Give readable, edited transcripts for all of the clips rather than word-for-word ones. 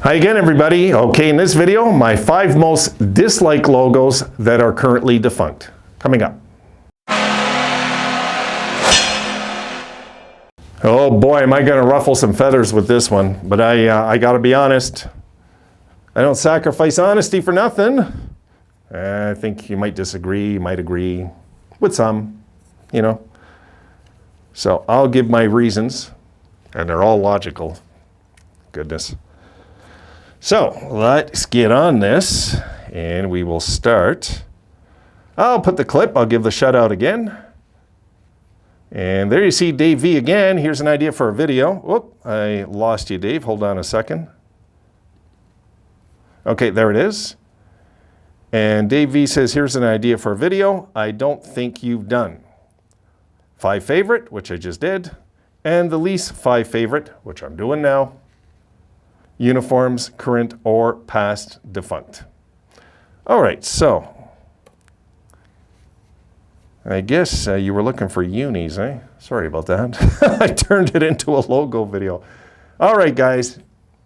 Hi again, everybody. Okay, in this video, my 5 most disliked logos that are currently defunct. Coming up. Oh boy, am I going to ruffle some feathers with this one. But I got to be honest. I don't sacrifice honesty for nothing. I think you might disagree, you might agree with some, you know. So I'll give my reasons, and they're all logical. Goodness. So let's get on this, and we will start. I'll put the clip, I'll give the shout out again. And there you see Dave V again. Here's an idea for a video. Whoop, I lost you, Dave. Hold on a second. Okay, there it is. And Dave V says, here's an idea for a video I don't think you've done. 5 favorite, which I just did, and the least 5 favorite, which I'm doing now. Uniforms, current or past defunct. All right, so I guess you were looking for unis, eh? Sorry about that. I turned it into a logo video. All right, guys,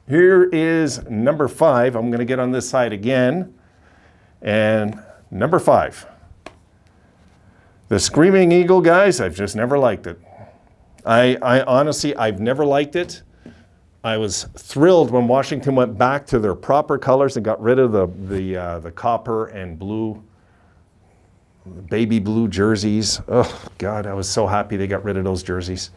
here is number 5. I'm going to get on this side again. And number 5. The Screaming Eagle, guys, I've just never liked it. I honestly, I've never liked it. I was thrilled when Washington went back to their proper colors and got rid of the copper and blue, baby blue jerseys. Oh God, I was so happy they got rid of those jerseys.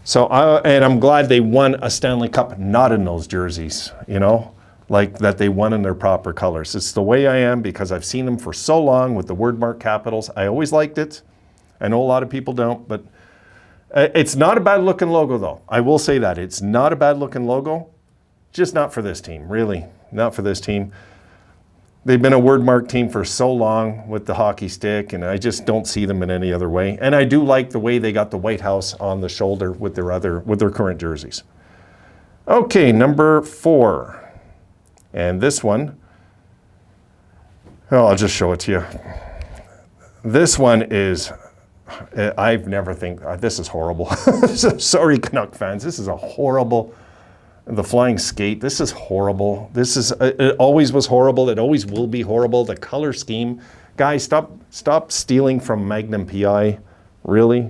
So, and I'm glad they won a Stanley Cup not in those jerseys, you know, like that they won in their proper colors. It's the way I am because I've seen them for so long with the wordmark capitals. I always liked it. I know a lot of people don't, but it's not a bad looking logo though. I will say that. It's not a bad looking logo, just not for this team, really. Not for this team. They've been a wordmark team for so long with the hockey stick, and I just don't see them in any other way. And I do like the way they got the White House on the shoulder with their current jerseys. Okay, number 4. And this one, oh, I'll just show it to you. This one is, I've never think, this is horrible. Sorry, Canuck fans, this is a horrible, the flying skate, this is horrible. This is, it always was horrible, it always will be horrible. The color scheme, guys, stop stealing from Magnum PI, really?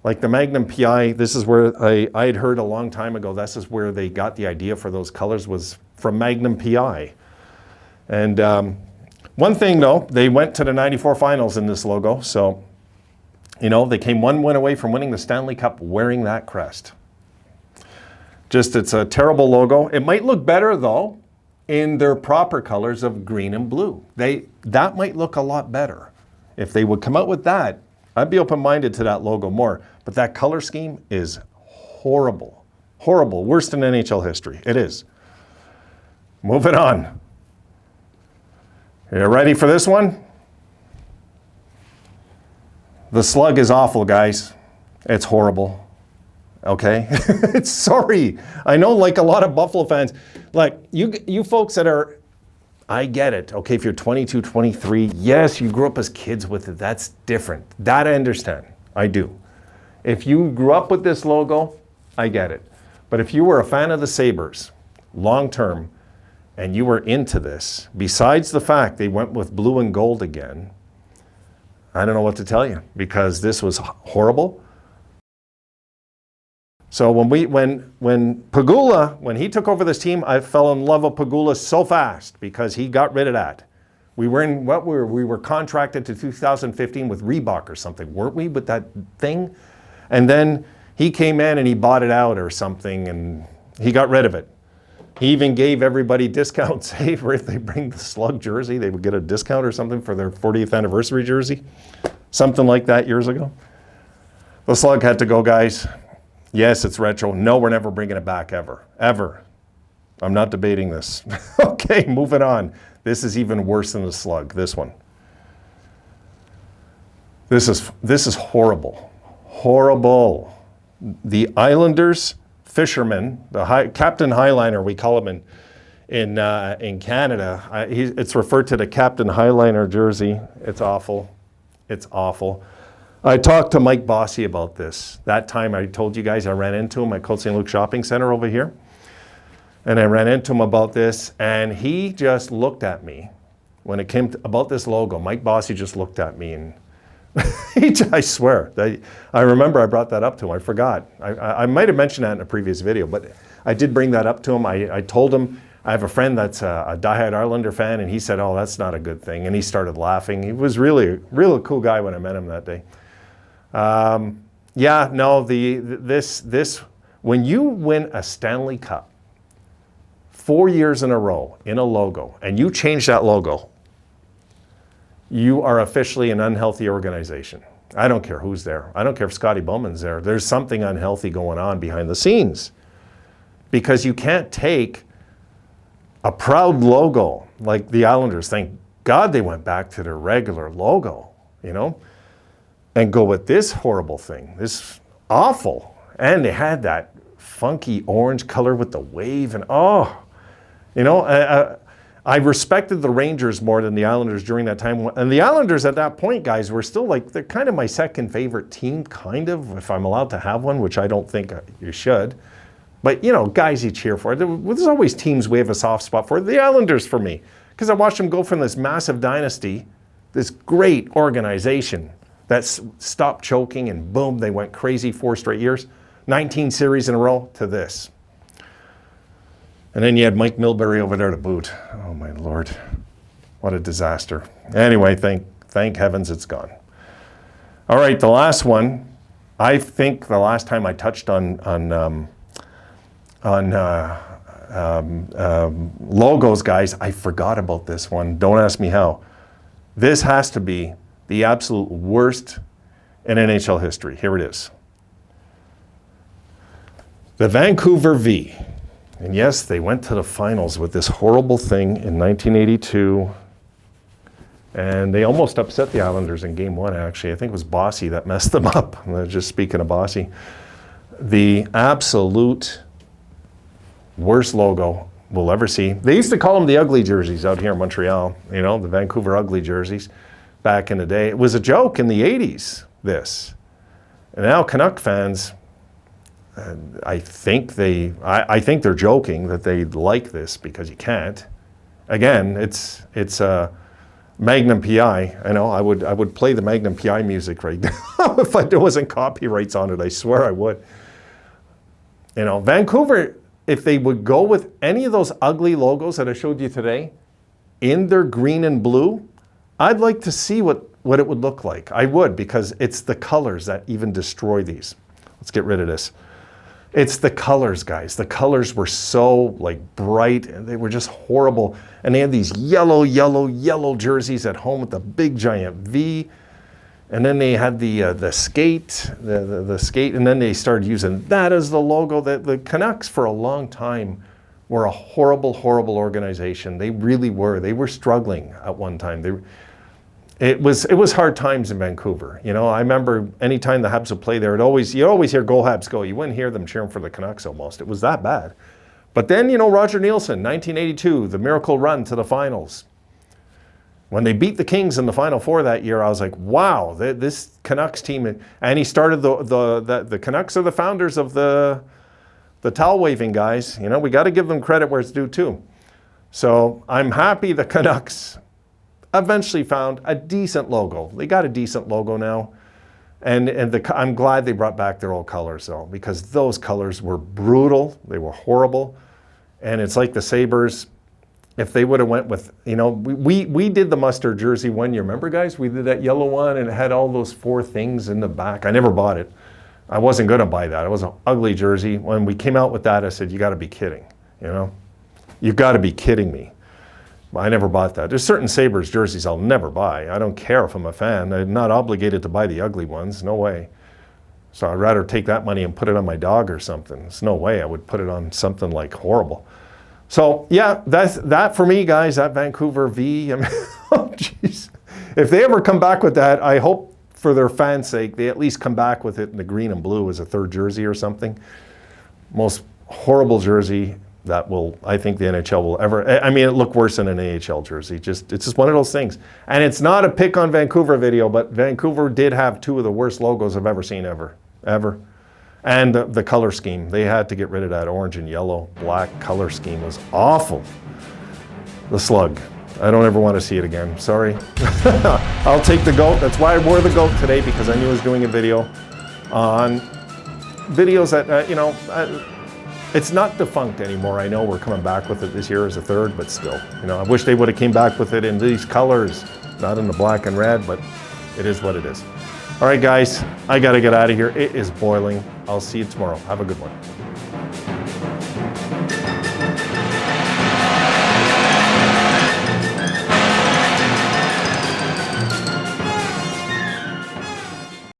Like the Magnum PI, this is where I had heard a long time ago, this is where they got the idea for those colors was from Magnum PI. And one thing though, they went to the 94 finals in this logo, so you know, they came 1 win away from winning the Stanley Cup wearing that crest. Just, it's a terrible logo. It might look better though in their proper colors of green and blue. That might look a lot better. If they would come out with that, I'd be open-minded to that logo more. But that color scheme is horrible. Horrible. Worst in NHL history. It is. Moving on. You ready for this one? The slug is awful, guys. It's horrible. Okay? It's sorry. I know like a lot of Buffalo fans, like you folks that are, I get it. Okay, if you're 22, 23, yes, you grew up as kids with it. That's different. That I understand. I do. If you grew up with this logo, I get it. But if you were a fan of the Sabres, long term, and you were into this, besides the fact they went with blue and gold again, I don't know what to tell you because this was horrible. So when Pegula, when he took over this team, I fell in love with Pegula so fast because he got rid of that. We were contracted to 2015 with Reebok or something, weren't we, with that thing? And then he came in and he bought it out or something and he got rid of it. He even gave everybody discounts. Hey, if they bring the slug jersey, they would get a discount or something for their 40th anniversary jersey. Something like that years ago. The slug had to go, guys. Yes, it's retro. No, we're never bringing it back ever. Ever. I'm not debating this. Okay, moving on. This is even worse than the slug, this one. This is horrible. Horrible. The Islanders fisherman, Captain Highliner, we call him in Canada. It's referred to the Captain Highliner jersey. It's awful. It's awful. I talked to Mike Bossy about this. That time I told you guys I ran into him at Côte Saint Luc Shopping Center over here. And I ran into him about this, and he just looked at me when it came to, about this logo. Mike Bossy just looked at me, and I swear, I remember I brought that up to him. I forgot. I might have mentioned that in a previous video, but I did bring that up to him. I told him, I have a friend that's a diehard Islander fan, and he said, oh, that's not a good thing. And he started laughing. He was really a cool guy when I met him that day. Yeah, no, this when you win a Stanley Cup 4 years in a row in a logo, and you change that logo, you are officially an unhealthy organization. I don't care who's there. I don't care if Scotty Bowman's there. There's something unhealthy going on behind the scenes, because you can't take a proud logo like the Islanders, thank God they went back to their regular logo, you know, and go with this horrible thing, this awful. And they had that funky orange color with the wave, and oh, you know, I respected the Rangers more than the Islanders during that time. And the Islanders at that point, guys, were still like, they're kind of my second favorite team, kind of, if I'm allowed to have one, which I don't think you should. But, you know, guys you cheer for. There's always teams we have a soft spot for. The Islanders for me, because I watched them go from this massive dynasty, this great organization that stopped choking, and boom, they went crazy 4 straight years, 19 series in a row, to this. And then you had Mike Milbury over there to boot. Oh, my Lord. What a disaster. Anyway, thank heavens it's gone. All right, the last one. I think the last time I touched on logos, guys, I forgot about this one. Don't ask me how. This has to be the absolute worst in NHL history. Here it is. The Vancouver V. And yes, they went to the finals with this horrible thing in 1982. And they almost upset the Islanders in game 1, actually. I think it was Bossy that messed them up. Just speaking of Bossy. The absolute worst logo we'll ever see. They used to call them the ugly jerseys out here in Montreal. You know, the Vancouver ugly jerseys back in the day. It was a joke in the 80s, this. And now Canuck fans, I think they're joking that they like this because you can't. Again, it's Magnum PI. I know I would play the Magnum PI music right now if there wasn't copyrights on it. I swear I would. You know, Vancouver, if they would go with any of those ugly logos that I showed you today in their green and blue, I'd like to see what it would look like. I would, because it's the colors that even destroy these. Let's get rid of this. It's the colors, guys. The colors were so like bright, and they were just horrible. And they had these yellow jerseys at home with the big giant V. And then they had the skate, the skate, and then they started using that as the logo. The Canucks for a long time were a horrible organization. They really were. They were struggling at one time. It was hard times in Vancouver. You know, I remember anytime the Habs would play there, you'd always hear "Go Habs, go." You wouldn't hear them cheering for the Canucks almost. It was that bad. But then, you know, Roger Neilson, 1982, the miracle run to the finals. When they beat the Kings in the Final Four that year, I was like, wow, this Canucks team. And he started the Canucks are the founders of the towel waving guys. You know, we got to give them credit where it's due too. So I'm happy the Canucks eventually found a decent logo. They got a decent logo now. And I'm glad they brought back their old colors though, because those colors were brutal. They were horrible. And it's like the Sabres. If they would have went with, you know, we did the mustard jersey one year. Remember, guys? We did that yellow one, and it had all those 4 things in the back. I never bought it. I wasn't going to buy that. It was an ugly jersey. When we came out with that, I said, you got to be kidding, you know? You've got to be kidding me. I never bought that. There's certain Sabres jerseys I'll never buy. I don't care if I'm a fan. I'm not obligated to buy the ugly ones. No way. So I'd rather take that money and put it on my dog or something. There's no way I would put it on something like horrible. So yeah, that for me, guys, that Vancouver V. I mean, oh jeez. If they ever come back with that, I hope for their fans' sake, they at least come back with it in the green and blue as a third jersey or something. Most horrible jersey that I think the NHL will ever, I mean, it looked worse than an AHL jersey. It's just one of those things. And it's not a pick on Vancouver video, but Vancouver did have 2 of the worst logos I've ever seen ever. And the color scheme, they had to get rid of that orange and yellow, black color scheme. It was awful. The slug. I don't ever want to see it again. Sorry. I'll take the goat. That's why I wore the goat today, because I knew I was doing a video on videos that, it's not Defunct anymore. I know we're coming back with it this year as a third, but still, I wish they would have came back with it in these colors, not in the black and red, but it is what it is. All right, guys, I got to get out of here. It is boiling. I'll see you tomorrow. Have a good one.